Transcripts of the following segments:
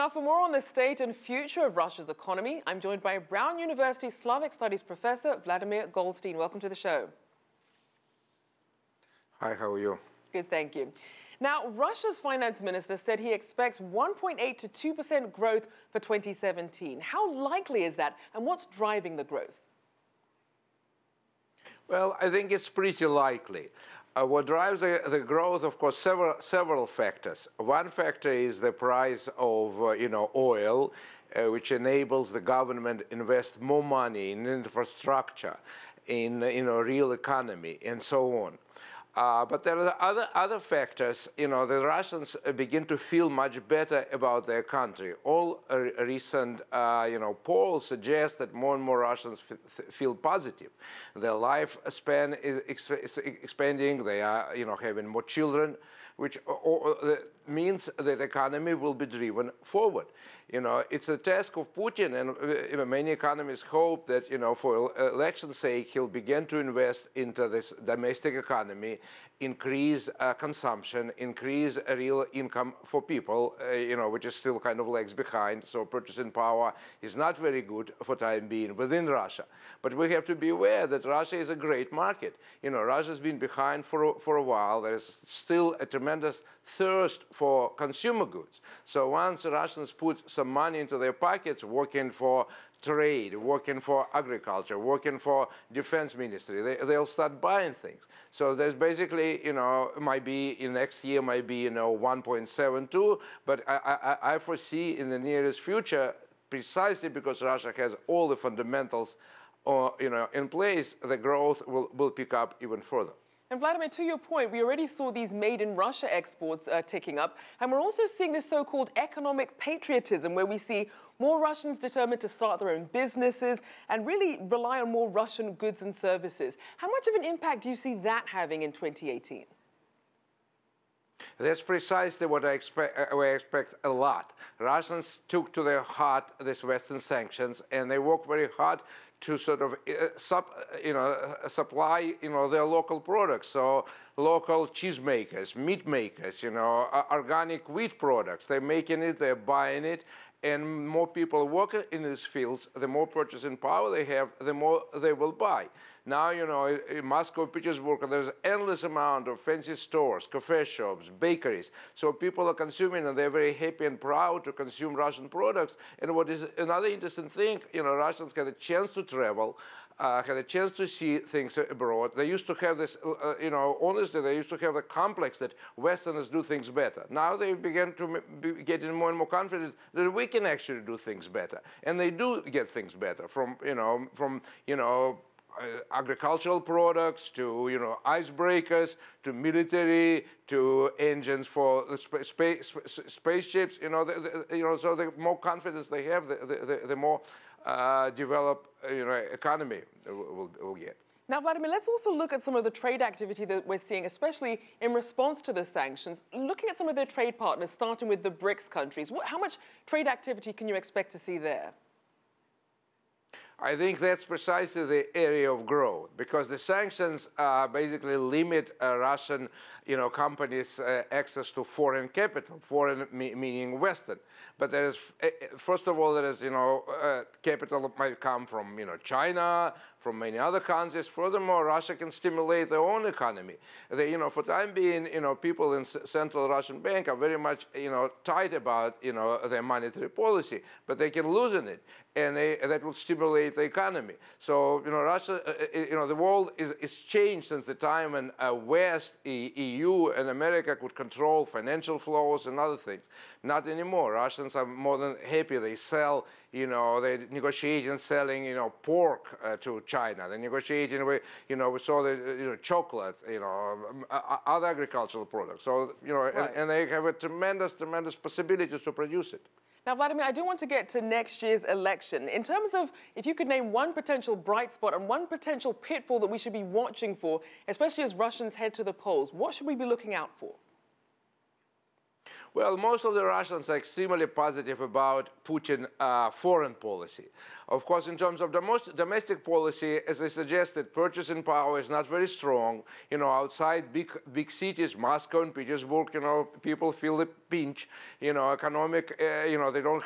Now, for more on the state and future of Russia's economy, I'm joined by Brown University Slavic Studies professor Vladimir Golstein. Welcome to the show. Hi, how are you? Good, thank you. Now, Russia's finance minister said he expects 1.8 to 2% growth for 2017. How likely is that, and what's driving the growth? Well, I think it's pretty likely. What drives the growth, of course, several factors. One factor is the price of oil, which enables the government to invest more money in infrastructure, in real economy, and so on. But there are other factors. The Russians begin to feel much better about their country. All recent polls suggest that more and more Russians feel positive. Their lifespan is expanding. They are having more children, which means that the economy will be driven forward. It's a task of Putin, and many economists hope that, for election's sake, he'll begin to invest into this domestic economy, increase consumption, increase real income for people, which is still kind of lags behind. So purchasing power is not very good for time being within Russia. But we have to be aware that Russia is a great market. Russia's been behind for a while. There's still a tremendous thirst for consumer goods. So once the Russians put some money into their pockets, working for trade, working for agriculture, working for defense ministry, they'll start buying things. So there's basically, might be in next year, might be 1.72, but I foresee in the nearest future, precisely because Russia has all the fundamentals in place, the growth will pick up even further. And Vladimir, to your point, we already saw these made-in-Russia exports ticking up, and we're also seeing this so-called economic patriotism, where we see more Russians determined to start their own businesses and really rely on more Russian goods and services. How much of an impact do you see that having in 2018? That's precisely what I expect a lot. Russians took to their heart these Western sanctions, and they work very hard to sort of supply their local products. So local cheese makers, meat makers, organic wheat products. They're making it, they're buying it, and more people work in these fields. The more purchasing power they have, the more they will buy. Now, in Moscow, Petersburg, there's endless amount of fancy stores, cafe shops, bakeries. So people are consuming, and they're very happy and proud to consume Russian products. And what is another interesting thing, Russians had a chance to travel, had a chance to see things abroad. They used to have this, honestly, they used to have a complex that Westerners do things better. Now they began to be getting more and more confident that we can actually do things better. And they do get things better from agricultural products to icebreakers to military to engines for the spaceships. So the more confidence they have, the more developed economy will get. Now, Vladimir, let's also look at some of the trade activity that we're seeing, especially in response to the sanctions. Looking at some of their trade partners, starting with the BRICS countries, how much trade activity can you expect to see there? I think that's precisely the area of growth, because the sanctions basically limit Russian, companies' access to foreign capital, foreign meaning Western. But there is, first of all, there is, capital that might come from, China, from many other countries. Furthermore, Russia can stimulate their own economy. They, for time being, people in Central Russian Bank are very much, tight about, their monetary policy, but they can loosen it, and that will stimulate the economy. So, Russia, the world is changed since the time when West, EU, and America could control financial flows and other things. Not anymore. Russians are more than happy. They sell, they negotiate and selling, pork to China. They negotiating with, we saw the, chocolate, other agricultural products. So, right. and they have a tremendous possibilities to produce it. Now, Vladimir, I do want to get to next year's election. In terms of, if you could name one potential bright spot and one potential pitfall that we should be watching for, especially as Russians head to the polls, what should we be looking out for? Well, most of the Russians are extremely positive about Putin's foreign policy. Of course, in terms of the domestic policy, as I suggested, purchasing power is not very strong. You know, outside big cities, Moscow and Petersburg, you know, people feel the pinch. You know, economic, you know, they don't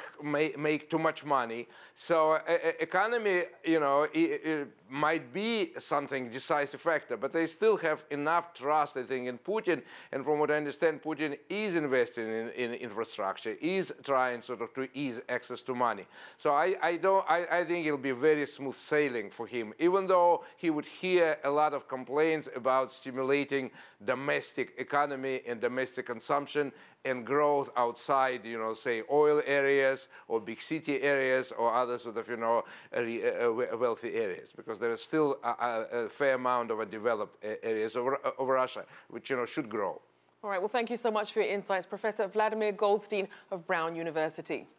make too much money. So economy, you know, it might be something decisive factor, but they still have enough trust, I think, in Putin. And from what I understand, Putin is investing in infrastructure, is trying sort of to ease access to money. So I think it'll be very smooth sailing for him, even though he would hear a lot of complaints about stimulating domestic economy and domestic consumption and growth outside, you know, say oil areas or big city areas or other sort of, you know, wealthy areas, because there is still a fair amount of undeveloped areas over Russia, which, you know, should grow. All right, well, thank you so much for your insights, Professor Vladimir Golstein of Brown University.